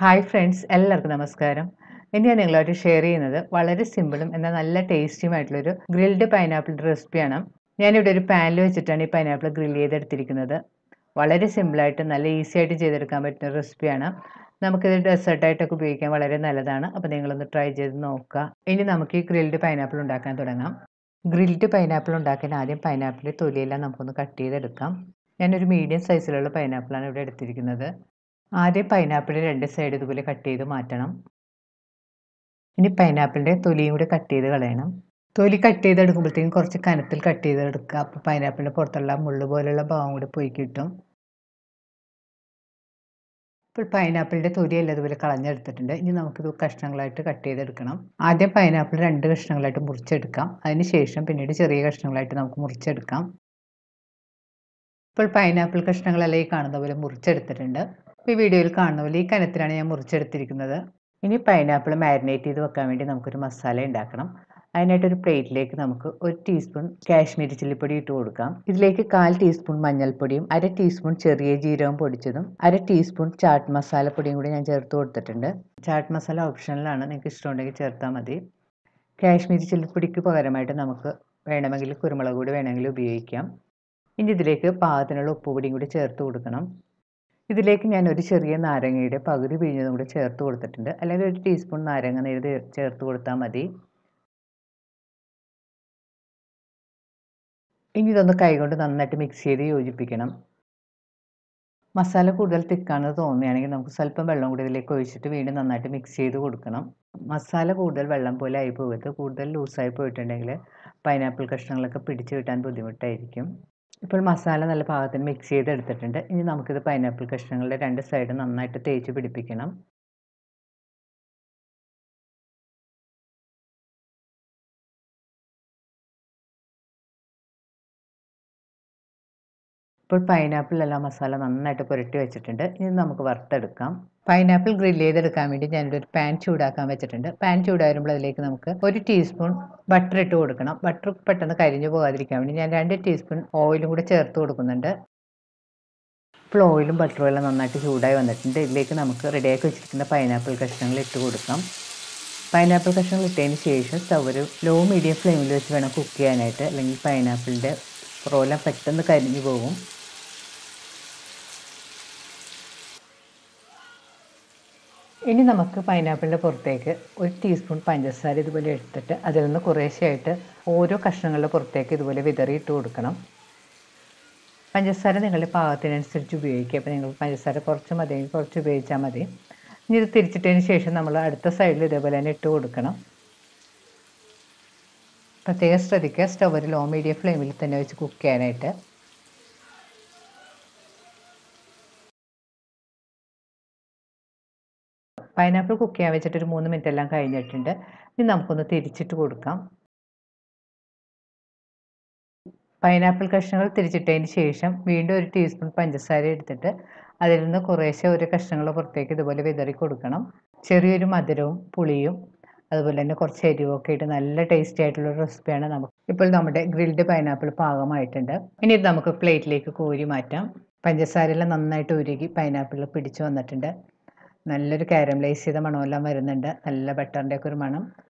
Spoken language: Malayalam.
ഹായ് ഫ്രണ്ട്സ്, എല്ലാവർക്കും നമസ്കാരം. ഇന്ന് ഞാൻ നിങ്ങളായിട്ട് ഷെയർ ചെയ്യുന്നത് വളരെ സിമ്പിളും എന്നാൽ നല്ല ടേസ്റ്റിയുമായിട്ടുള്ളൊരു ഗ്രിൽഡ് പൈനാപ്പിളിൻ്റെ റെസിപ്പിയാണ്. ഞാനിവിടെ ഒരു പാനിൽ വെച്ചിട്ടാണ് ഈ പൈനാപ്പിൾ ഗ്രിൽ ചെയ്തെടുത്തിരിക്കുന്നത്. വളരെ സിമ്പിളായിട്ട് നല്ല ഈസി ആയിട്ട് ചെയ്തെടുക്കാൻ പറ്റുന്ന റെസിപ്പിയാണ്. നമുക്കിത് ഡെസേർട്ടായിട്ടൊക്കെ ഉപയോഗിക്കാൻ വളരെ നല്ലതാണ്. അപ്പോൾ നിങ്ങളൊന്ന് ട്രൈ ചെയ്ത് നോക്കുക. ഇനി നമുക്ക് ഈ ഗ്രിൽഡ് പൈനാപ്പിൾ ഉണ്ടാക്കാൻ തുടങ്ങാം. ഗ്രിൽഡ് പൈനാപ്പിൾ ഉണ്ടാക്കാൻ ആദ്യം പൈനാപ്പിളിൻ്റെ തൊലിയെല്ലാം നമുക്കൊന്ന് കട്ട് ചെയ്തെടുക്കാം. ഞാനൊരു മീഡിയം സൈസിലുള്ള പൈനാപ്പിളാണ് ഇവിടെ എടുത്തിരിക്കുന്നത്. ആദ്യം പൈനാപ്പിൾ രണ്ട് സൈഡ് ഇതുപോലെ കട്ട് ചെയ്ത് മാറ്റണം. ഇനി പൈനാപ്പിളിൻ്റെ തൊലിയും കൂടി കട്ട് ചെയ്ത് കളയണം. തൊലി കട്ട് ചെയ്തെടുക്കുമ്പോഴത്തേക്കും കുറച്ച് കനത്തിൽ കട്ട് ചെയ്തെടുക്കുക. അപ്പോൾ പൈനാപ്പിളിൻ്റെ പുറത്തുള്ള മുള്ളു പോലുള്ള ഭാഗം കൂടി പോയി കിട്ടും. ഇപ്പോൾ പൈനാപ്പിളിൻ്റെ തൊലിയെല്ലാം ഇതുപോലെ കളഞ്ഞെടുത്തിട്ടുണ്ട്. ഇനി നമുക്കിത് കഷ്ണങ്ങളായിട്ട് കട്ട് ചെയ്തെടുക്കണം. ആദ്യം പൈനാപ്പിൾ രണ്ട് കഷ്ണങ്ങളായിട്ട് മുറിച്ചെടുക്കാം. അതിനുശേഷം പിന്നീട് ചെറിയ കഷ്ണങ്ങളായിട്ട് നമുക്ക് മുറിച്ചെടുക്കാം. ഇപ്പോൾ പൈനാപ്പിൾ കഷ്ണങ്ങളെല്ലാം ഈ കാണുന്ന പോലെ മുറിച്ചെടുത്തിട്ടുണ്ട്. ഈ വീഡിയോയിൽ കാണുന്ന പോലെ ഈ കനത്തിലാണ് ഞാൻ മുറിച്ചെടുത്തിരിക്കുന്നത്. ഇനി പൈനാപ്പിൾ മാരിനേറ്റ് ചെയ്ത് വെക്കാൻ വേണ്ടി നമുക്കൊരു മസാല ഉണ്ടാക്കണം. അതിനായിട്ടൊരു പ്ലേറ്റിലേക്ക് നമുക്ക് 1 ടീസ്പൂൺ കാശ്മീരി ചില്ലിപ്പൊടി ഇട്ട് കൊടുക്കാം. ഇതിലേക്ക് 1/4 ടീസ്പൂൺ മഞ്ഞൾപ്പൊടിയും 1/2 ടീസ്പൂൺ ചെറിയ ജീരകം പൊടിച്ചതും 1/2 ടീസ്പൂൺ ചാട്ട് മസാലപ്പൊടിയും കൂടി ഞാൻ ചേർത്ത് കൊടുത്തിട്ടുണ്ട്. ചാട്ട് മസാല ഓപ്ഷണലാണ്, നിങ്ങൾക്ക് ഇഷ്ടമുണ്ടെങ്കിൽ ചേർത്താൽ മതി. കാശ്മീരി ചില്ലിപ്പൊടിക്ക് പകരമായിട്ട് നമുക്ക് വേണമെങ്കിൽ കുരുമുളക് പൊടി വേണമെങ്കിൽ ഉപയോഗിക്കാം. ഇനി ഇതിലേക്ക് പാകത്തിനുള്ള ഉപ്പുപൊടിയും കൂടി ചേർത്ത് കൊടുക്കണം. ഇതിലേക്ക് ഞാൻ ഒരു ചെറിയ നാരങ്ങയുടെ പകുതി പിഴിഞ്ഞതും കൂടി ചേർത്ത് കൊടുത്തിട്ടുണ്ട്. അല്ലെങ്കിൽ 1 ടീസ്പൂൺ നാരങ്ങ നീര് ചേർത്ത് കൊടുത്താൽ മതി. ഇനി ഇതൊന്ന് കൈകൊണ്ട് നന്നായിട്ട് മിക്സ് ചെയ്ത് യോജിപ്പിക്കണം. മസാല കൂടുതൽ തിക്കാണെന്ന് തോന്നുകയാണെങ്കിൽ നമുക്ക് സ്വല്പം വെള്ളം കൂടി ഇതിലേക്ക് ഒഴിച്ചിട്ട് വീണ്ടും നന്നായിട്ട് മിക്സ് ചെയ്ത് കൊടുക്കണം. മസാല കൂടുതൽ വെള്ളം പോലെ ആയി പോകരുത്. കൂടുതൽ ലൂസായി പോയിട്ടുണ്ടെങ്കിൽ പൈനാപ്പിൾ കഷ്ണങ്ങളൊക്കെ പിടിച്ച് കിട്ടാൻ ബുദ്ധിമുട്ടായിരിക്കും. ഇപ്പോൾ മസാല നല്ല പാകത്തിന് മിക്സ് ചെയ്തെടുത്തിട്ടുണ്ട്. ഇനി നമുക്കിത് പൈനാപ്പിൾ കഷ്ണങ്ങളുടെ രണ്ട് സൈഡും നന്നായിട്ട് തേച്ച് പിടിപ്പിക്കണം. ഇപ്പോൾ പൈനാപ്പിളിലെല്ലാം മസാല നന്നായിട്ട് പുരട്ടി വെച്ചിട്ടുണ്ട്. ഇനി നമുക്ക് വറുത്തെടുക്കാം. പൈനാപ്പിൾ ഗ്രിൽ ചെയ്തെടുക്കാൻ വേണ്ടി ഞാനിവിടെ ഒരു പാൻ ചൂടാക്കാൻ വെച്ചിട്ടുണ്ട്. പാൻ ചൂടാകുമ്പോൾ അതിലേക്ക് നമുക്ക് 1 ടീസ്പൂൺ ബട്ടർ ഇട്ട് കൊടുക്കണം. ബട്ടർ പെട്ടെന്ന് കരിഞ്ഞു പോകാതിരിക്കാൻ വേണ്ടി ഞാൻ 2 ടീസ്പൂൺ ഓയിലും കൂടെ ചേർത്ത് കൊടുക്കുന്നുണ്ട്. ഇപ്പോൾ ഓയിലും ബട്ടറും എല്ലാം നന്നായിട്ട് ചൂടായി വന്നിട്ടുണ്ട്. ഇതിലേക്ക് നമുക്ക് റെഡിയാക്കി വെച്ചിരിക്കുന്ന പൈനാപ്പിൾ കഷ്ണങ്ങൾ ഇട്ട് കൊടുക്കാം. പൈനാപ്പിൾ കഷ്ണങ്ങൾ ഇട്ടതിന് ശേഷം സ്റ്റവ് ഒരു ലോ മീഡിയം ഫ്ലെയിമിൽ വെച്ച് വേണം കുക്ക് ചെയ്യാനായിട്ട്, അല്ലെങ്കിൽ പൈനാപ്പിളിൻ്റെ പുറമെല്ലാം പെട്ടെന്ന് കരിഞ്ഞു പോകും. ഇനി നമുക്ക് പൈനാപ്പിളിൻ്റെ പുറത്തേക്ക് 1 ടീസ്പൂൺ പഞ്ചസാര ഇതുപോലെ എടുത്തിട്ട് അതിൽ നിന്ന് കുറേശ്ശെയായിട്ട് ഓരോ കഷ്ണങ്ങളുടെ പുറത്തേക്ക് ഇതുപോലെ വിതറിയിട്ട് കൊടുക്കണം. പഞ്ചസാര നിങ്ങളുടെ പാകത്തിനനുസരിച്ച് ഉപയോഗിക്കുക. അപ്പോൾ നിങ്ങൾ പഞ്ചസാര കുറച്ച് മതിയെങ്കിൽ കുറച്ച് ഉപയോഗിച്ചാൽ മതി. ഇനി ഇത് തിരിച്ചിട്ടതിന് ശേഷം നമ്മൾ അടുത്ത സൈഡിൽ ഇതേപോലെ തന്നെ ഇട്ട് കൊടുക്കണം. പ്രത്യേകം ശ്രദ്ധിക്കുക, സ്റ്റവ് ഒരു ലോ മീഡിയം ഫ്ലെയിമിൽ തന്നെ വെച്ച് കുക്ക് ചെയ്യാനായിട്ട്. പൈനാപ്പിൾ കുക്ക് ചെയ്യാൻ വെച്ചിട്ട് ഒരു 3 മിനിറ്റ് എല്ലാം കഴിഞ്ഞിട്ടുണ്ട്. ഇനി നമുക്കൊന്ന് തിരിച്ചിട്ട് കൊടുക്കാം. പൈനാപ്പിൾ കഷ്ണങ്ങൾ തിരിച്ചിട്ടതിന് ശേഷം വീണ്ടും 1 ടീസ്പൂൺ പഞ്ചസാര എടുത്തിട്ട് അതിൽ നിന്ന് കുറേശ്ശെ ഒരു കഷ്ണങ്ങൾ പുറത്തേക്ക് ഇതുപോലെ വിതറി കൊടുക്കണം. ചെറിയൊരു മധുരവും പുളിയും അതുപോലെ തന്നെ കുറച്ച് എരിവൊക്കെ ഇട്ട് നല്ല ടേസ്റ്റി ആയിട്ടുള്ള റെസിപ്പിയാണ്. ഇപ്പോൾ നമ്മുടെ ഗ്രിൽഡ് പൈനാപ്പിൾ പാകമായിട്ടുണ്ട്. ഇനി ഇത് നമുക്ക് പ്ലേറ്റിലേക്ക് കോരി മാറ്റാം. പഞ്ചസാരയെല്ലാം നന്നായിട്ട് ഉരുകി പൈനാപ്പിളിൽ പിടിച്ചു വന്നിട്ടുണ്ട്. നല്ലൊരു കാരമലൈസ് ചെയ്ത മണമെല്ലാം വരുന്നുണ്ട്. നല്ല ബട്ടറിൻ്റെ ഒക്കെ ഒരു മണം.